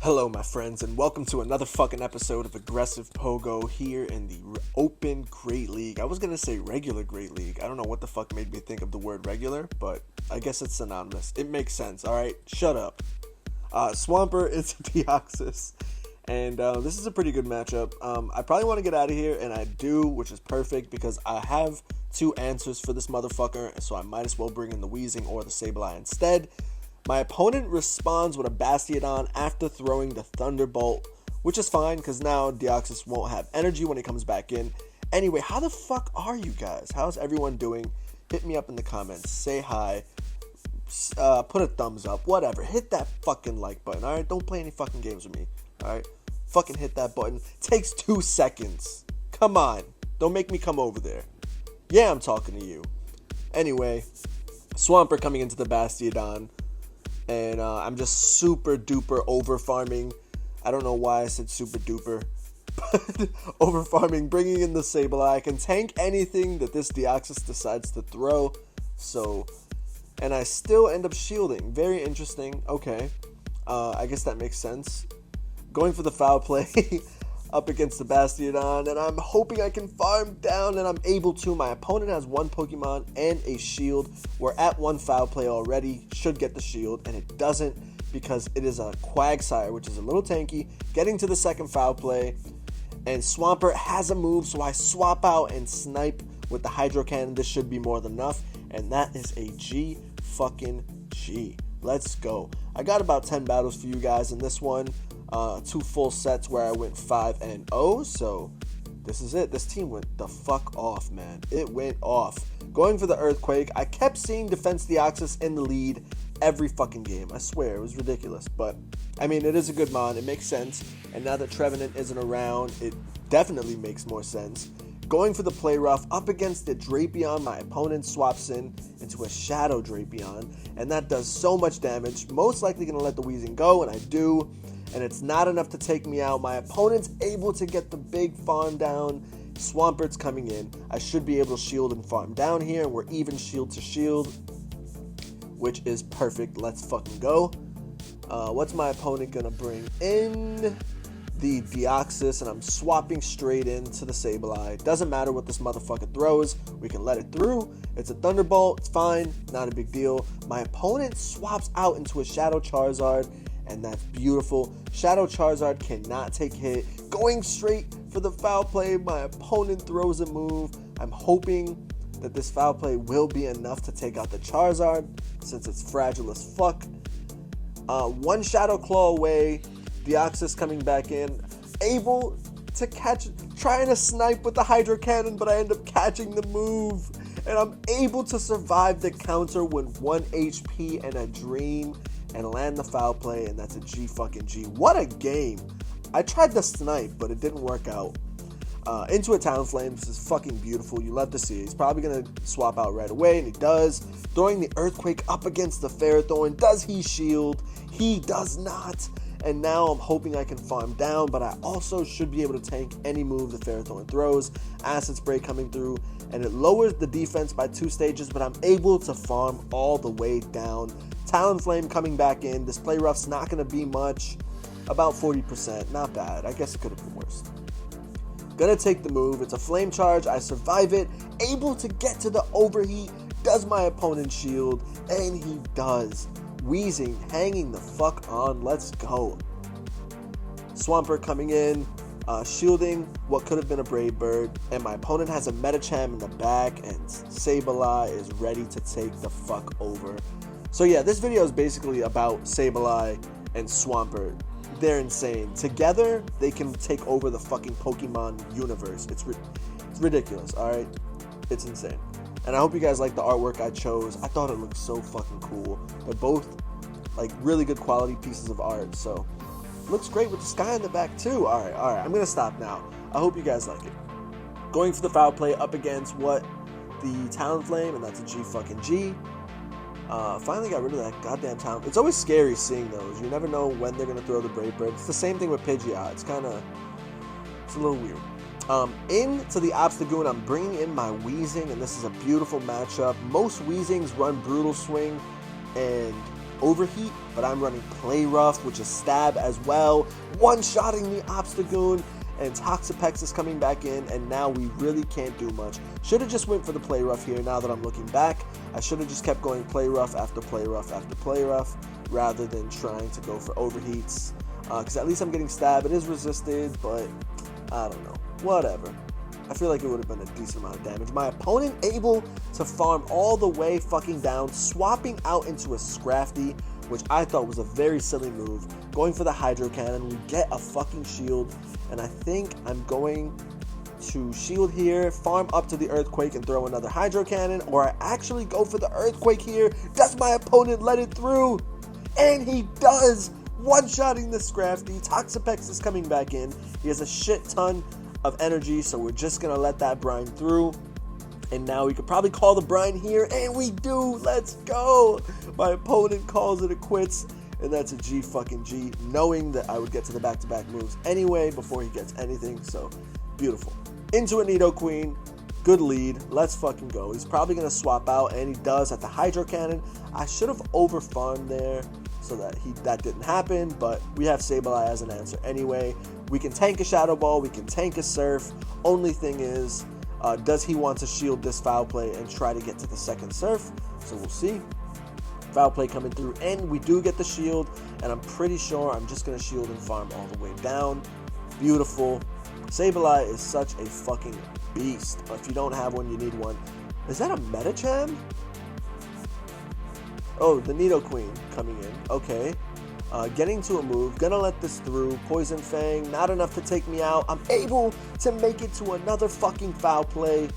Hello, my friends, and welcome to another fucking episode of Aggressive Pogo here in the Open Great League. I was gonna say regular Great League. I don't know what the fuck made me think of the word regular, but I guess it's synonymous. It makes sense, alright? Shut up. Swampert is Deoxys, and this is a pretty good matchup. I probably want to get out of here, and I do, which is perfect, because I have two answers for this motherfucker, so I might as well bring in the Weezing or the Sableye instead. My opponent responds with a Bastiodon after throwing the Thunderbolt, which is fine because now Deoxys won't have energy when he comes back in. Anyway, how the fuck are you guys? How's everyone doing? Hit me up in the comments. Say hi. Put a thumbs up. Whatever. Hit that fucking like button, alright? Don't play any fucking games with me, alright? Fucking hit that button. Takes 2 seconds. Come on. Don't make me come over there. Yeah, I'm talking to you. Anyway, Swampert coming into the Bastiodon. And I'm just super duper over farming. I don't know why I said super duper. But over farming, bringing in the Sableye. I can tank anything that this Deoxys decides to throw. So, and I still end up shielding. Very interesting. Okay. I guess that makes sense. Going for the foul play up against the Bastiodon. And I'm hoping I can farm down. And I'm able to. My opponent has 1 Pokemon and a shield. We're at 1 foul play already. Should get the shield. And it doesn't because it is a Quagsire, which is a little tanky. Getting to the second foul play. And Swampert has a move. So I swap out and snipe with the Hydro Cannon. This should be more than enough. And that is a G fucking G. Let's go. I got about 10 battles for you guys in this one. 2 full sets where I went 5-0, so this is it. This team went the fuck off, man. It went off. Going for the Earthquake, I kept seeing Defense Deoxys in the lead every fucking game. I swear, it was ridiculous, but I mean, it is a good mon. It makes sense, and now that Trevenant isn't around, it definitely makes more sense. Going for the Play Rough up against the Drapion, my opponent swaps into a Shadow Drapion, and that does so much damage. Most likely going to let the Weezing go, and I do. And it's not enough to take me out. My opponent's able to get the big farm down. Swampert's coming in. I should be able to shield and farm down here. And we're even shield to shield, which is perfect. Let's fucking go. What's my opponent going to bring in? The Deoxys. And I'm swapping straight into the Sableye. Doesn't matter what this motherfucker throws. We can let it through. It's a Thunderbolt. It's fine. Not a big deal. My opponent swaps out into a Shadow Charizard. And that's beautiful. Shadow Charizard cannot take hit. Going straight for the foul play. My opponent throws a move. I'm hoping that this foul play will be enough to take out the Charizard since it's fragile as fuck. 1 Shadow Claw away. Deoxys coming back in. Able to catch, trying to snipe with the Hydro Cannon, but I end up catching the move. And I'm able to survive the counter with 1 HP and a dream. And land the foul play, and that's a G fucking G. What a game. I tried to snipe, but it didn't work out. Into a Talonflame. This is fucking beautiful. You love to see it. He's probably going to swap out right away, and he does. Throwing the Earthquake up against the Ferrothorn. Does he shield? He does not. And now I'm hoping I can farm down, but I also should be able to tank any move the Ferrothorn throws. Acid Spray coming through, and it lowers the defense by 2 stages, but I'm able to farm all the way down. Talonflame coming back in. This Play Rough's not going to be much. About 40%. Not bad. I guess it could have been worse. Gonna take the move. It's a Flame Charge. I survive it. Able to get to the Overheat. Does my opponent shield? And he does. Weezing hanging the fuck on. Let's go. Swampert coming in. Shielding what could have been a Brave Bird. And my opponent has a Medicham in the back. And Sableye is ready to take the fuck over. So yeah, this video is basically about Sableye and Swampert. They're insane. Together, they can take over the fucking Pokemon universe. It's ridiculous, alright? It's insane. And I hope you guys like the artwork I chose. I thought it looked so fucking cool. They're both, like, really good quality pieces of art. So, looks great with the sky in the back, too. Alright. I'm going to stop now. I hope you guys like it. Going for the foul play up against what? The Talonflame, and that's a G fucking G. Finally got rid of that goddamn Talon. It's always scary seeing those. You never know when they're going to throw the Brave Bird. It's the same thing with Pidgeot. It's a little weird. Into the Obstagoon, I'm bringing in my Weezing, and this is a beautiful matchup. Most Weezings run Brutal Swing, and Overheat, but I'm running Play Rough, which is Stab as well, one-shotting the Obstagoon, and Toxapex is coming back in, and now we really can't do much. Should have just went for the Play Rough here. Now that I'm looking back, I should have just kept going Play Rough after Play Rough after Play Rough, rather than trying to go for Overheats, because at least I'm getting Stab. It is resisted, but I don't know, whatever. I feel like it would have been a decent amount of damage. My opponent able to farm all the way fucking down, swapping out into a Scrafty, which I thought was a very silly move. Going for the Hydro Cannon, we get a fucking shield, and I think I'm going to shield here, farm up to the Earthquake, and throw another Hydro Cannon, or I actually go for the Earthquake here. Does my opponent let it through? And he does! One-shotting the Scrafty. Toxapex is coming back in. He has a shit ton of energy, so we're just gonna let that brine through, and now we could probably call the brine here, and we do. Let's go. My opponent calls it a quits, and that's a G fucking G, knowing that I would get to the back-to-back moves anyway before he gets anything. So beautiful. Into a Nidoqueen. Good lead. Let's fucking go. He's probably gonna swap out, and he does at the Hydro Cannon. I should have over farmed there so that didn't happen, but we have Sableye as an answer anyway. We can tank a Shadow Ball, we can tank a Surf. Only thing is, does he want to shield this Foul Play and try to get to the second Surf? So we'll see. Foul Play coming through, and we do get the shield, and I'm pretty sure I'm just going to shield and farm all the way down. Beautiful. Sableye is such a fucking beast. If you don't have one, you need one. Is that a Medicham? Oh, the Nidoqueen coming in. Okay. Getting to a move. Gonna let this through. Poison Fang. Not enough to take me out. I'm able to make it to another fucking Foul Play.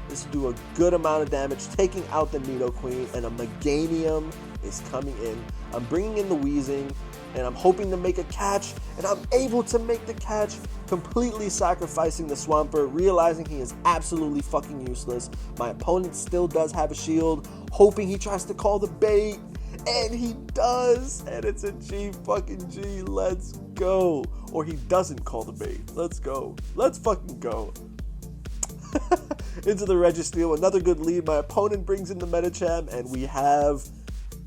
This will do a good amount of damage, taking out the Nidoqueen, and a Meganium is coming in. I'm bringing in the Weezing, and I'm hoping to make a catch, and I'm able to make the catch, completely sacrificing the Swampert, realizing he is absolutely fucking useless. My opponent still does have a shield, hoping he tries to call the bait, and he does, and it's a G fucking G. Let's go. Or he doesn't call the bait. Let's go. Let's fucking go. Into the Registeel, another good lead. My opponent brings in the Medicham, and we have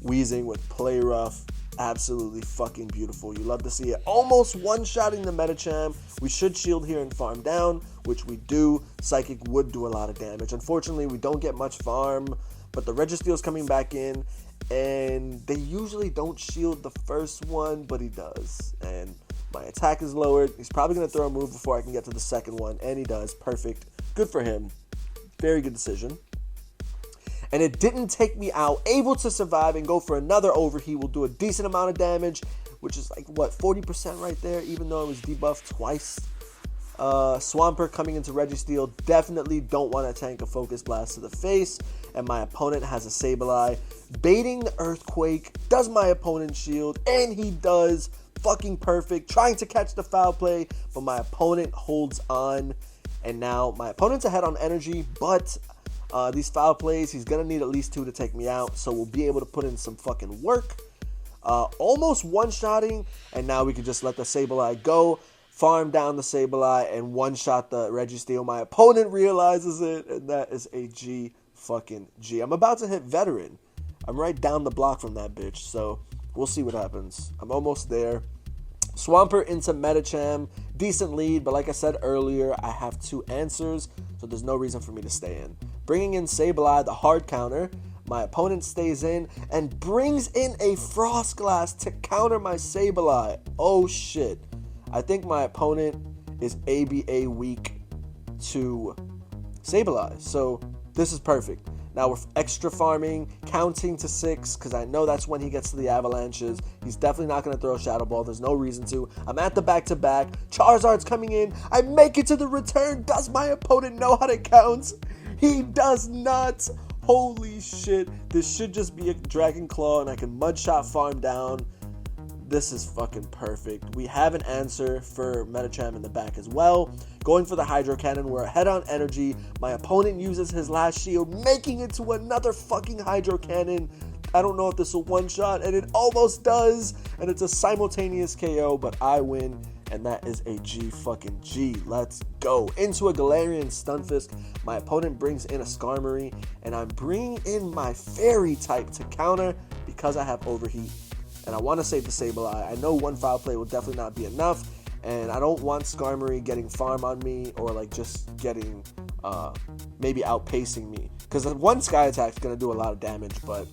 Weezing with Play Rough. Absolutely fucking beautiful. You love to see it. Almost one-shotting the Medicham. We should shield here and farm down, which we do. Psychic would do a lot of damage. Unfortunately, we don't get much farm, but the Registeel's coming back in, and they usually don't shield the first one, but he does. And my attack is lowered. He's probably going to throw a move before I can get to the second one, and he does. Perfect. Good for him. Very good decision. And it didn't take me out. Able to survive and go for another Overheat. Will do a decent amount of damage, which is like, what, 40% right there, even though it was debuffed twice. Swampert coming into Registeel. Definitely don't want to tank a Focus Blast to the face. And my opponent has a Sableye. Baiting the Earthquake. Does my opponent shield? And he does. Fucking perfect. Trying to catch the Foul Play, but my opponent holds on. And now my opponent's ahead on energy, but these Foul Plays, he's going to need at least 2 to take me out. So we'll be able to put in some fucking work. Almost one-shotting, and now we can just let the Sableye go. Farm down the Sableye and one-shot the Registeel. My opponent realizes it, and that is a G fucking G. I'm about to hit Veteran. I'm right down the block from that bitch, so we'll see what happens. I'm almost there. Swampert into Medicham. Decent lead, but like I said earlier, I have 2 answers, so there's no reason for me to stay in. Bringing in Sableye, the hard counter. My opponent stays in and brings in a Frost Glass to counter my Sableye. Oh shit. I think my opponent is ABA weak to Sableye, so this is perfect. Now we're extra farming, counting to 6, because I know that's when he gets to the avalanches. He's definitely not going to throw a Shadow Ball. There's no reason to. I'm at the back-to-back. Charizard's coming in. I make it to the return. Does my opponent know how to count? He does not. Holy shit. This should just be a Dragon Claw, and I can Mudshot farm down. This is fucking perfect. We have an answer for Medicham in the back as well. Going for the Hydro Cannon. We're ahead on energy. My opponent uses his last shield, making it to another fucking Hydro Cannon. I don't know if this will one-shot, and it almost does. And it's a simultaneous KO, but I win, and that is a G fucking G. Let's go. Into a Galarian Stunfisk. My opponent brings in a Skarmory, and I'm bringing in my Fairy type to counter, because I have Overheat, and I want to save the Sableye. I know one Foul Play will definitely not be enough, and I don't want Skarmory getting farm on me, or like just getting, maybe outpacing me. Because one Sky Attack is going to do a lot of damage, but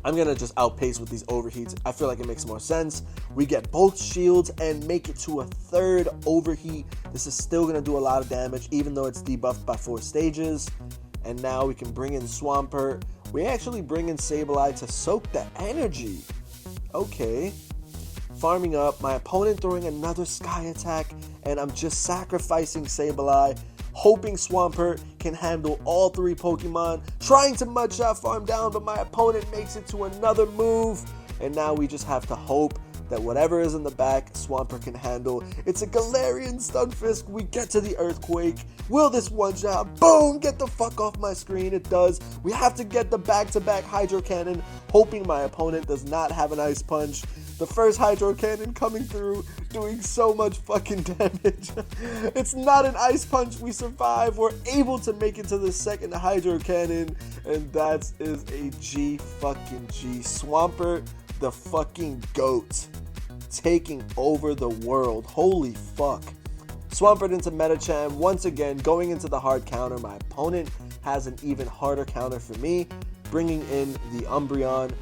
I'm going to just outpace with these Overheats. I feel like it makes more sense. We get both shields and make it to a third Overheat. This is still going to do a lot of damage, even though it's debuffed by 4 stages. And now we can bring in Swampert. We actually bring in Sableye to soak the energy. Okay. Farming up. My opponent throwing another Sky Attack. And I'm just sacrificing Sableye, hoping Swampert can handle all 3 Pokemon, trying to Mudshot farm down, but my opponent makes it to another move, and now we just have to hope that whatever is in the back, Swampert can handle. It's a Galarian Stunfisk. We get to the Earthquake. Will this one-shot? Boom! Get the fuck off my screen. It does. We have to get the back-to-back Hydro Cannon, hoping my opponent does not have an Ice Punch. The first Hydro Cannon coming through, doing so much fucking damage. It's not an Ice Punch. We survive. We're able to make it to the second Hydro Cannon, and that is a G fucking G. Swampert, the fucking GOAT, taking over the world. Holy fuck. Swampert into Metachan, once again going into the hard counter. My opponent has an even harder counter for me, bringing in the Umbreon.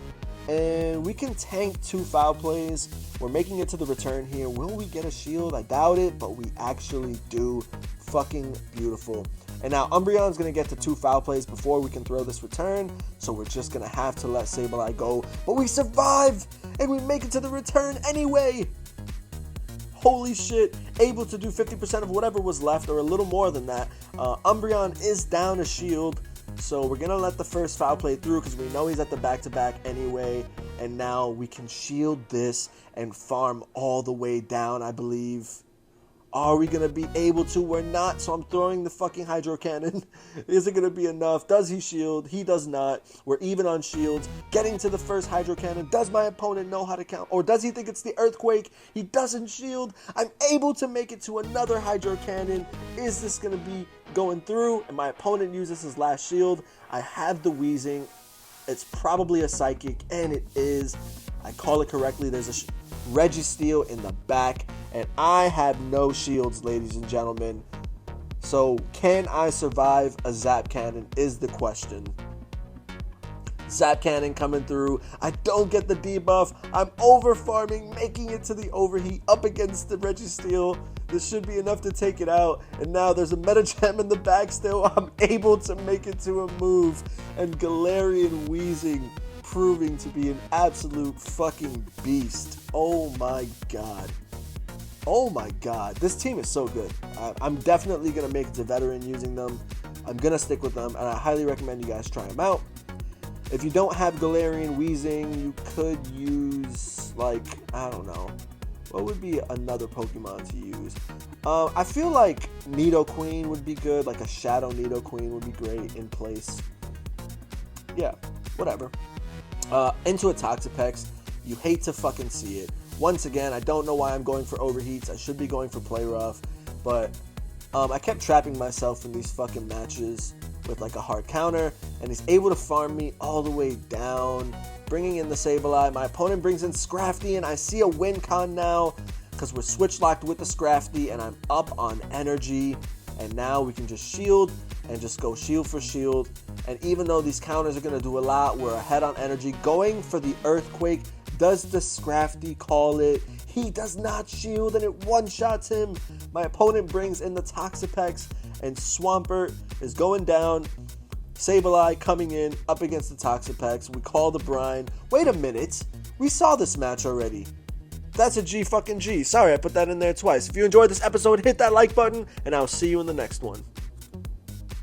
And we can tank 2 Foul Plays. We're making it to the return here. Will we get a shield? I doubt it, but we actually do. Fucking beautiful. And now Umbreon's going to get to 2 Foul Plays before we can throw this return. So we're just going to have to let Sableye go. But we survive! And we make it to the return anyway! Holy shit. Able to do 50% of whatever was left, or a little more than that. Umbreon is down a shield. So we're going to let the first Foul Play through because we know he's at the back-to-back anyway. And now we can shield this and farm all the way down, I believe. Are we going to be able to? We're not, so I'm throwing the fucking Hydro Cannon. Is it going to be enough? Does he shield? He does not. We're even on shields. Getting to the first Hydro Cannon. Does my opponent know how to count? Or does he think it's the Earthquake? He doesn't shield. I'm able to make it to another Hydro Cannon. Is this going to be going through? And my opponent uses his last shield. I have the Weezing. It's probably a Psychic, and it is. I call it correctly. There's a Registeel in the back, and I have no shields, ladies and gentlemen. So can I survive a Zap Cannon is the question. Zap Cannon coming through. I don't get the debuff. I'm over farming, making it to the Overheat up against the Registeel. This should be enough to take it out. And now there's a Metagem in the back still. I'm able to make it to a move. And Galarian Weezing proving to be an absolute fucking beast. Oh my god. Oh my god. This team is so good. I'm definitely going to make it to veteran using them. I'm going to stick with them, and I highly recommend you guys try them out. If you don't have Galarian Weezing, you could use, like, I don't know. What would be another Pokemon to use? I feel like Nidoqueen would be good. Like a Shadow Nidoqueen would be great in place. Yeah, whatever. Into a Toxapex. You hate to fucking see it. Once again, I don't know why I'm going for Overheats. I should be going for Play Rough. But I kept trapping myself in these fucking matches with like a hard counter. And he's able to farm me all the way down. Bringing in the Sableye. My opponent brings in Scrafty, and I see a win con now because we're switch locked with the Scrafty, and I'm up on energy. And now we can just shield and just go shield for shield. And even though these counters are going to do a lot, we're ahead on energy. Going for the Earthquake. Does the Scrafty call it? He does not shield, and it one-shots him. My opponent brings in the Toxapex, and Swampert is going down. Sableye coming in up against the Toxapex. We call the Brine. Wait a minute. We saw this match already. That's a G fucking G. Sorry, I put that in there twice. If you enjoyed this episode, hit that like button, and I'll see you in the next one.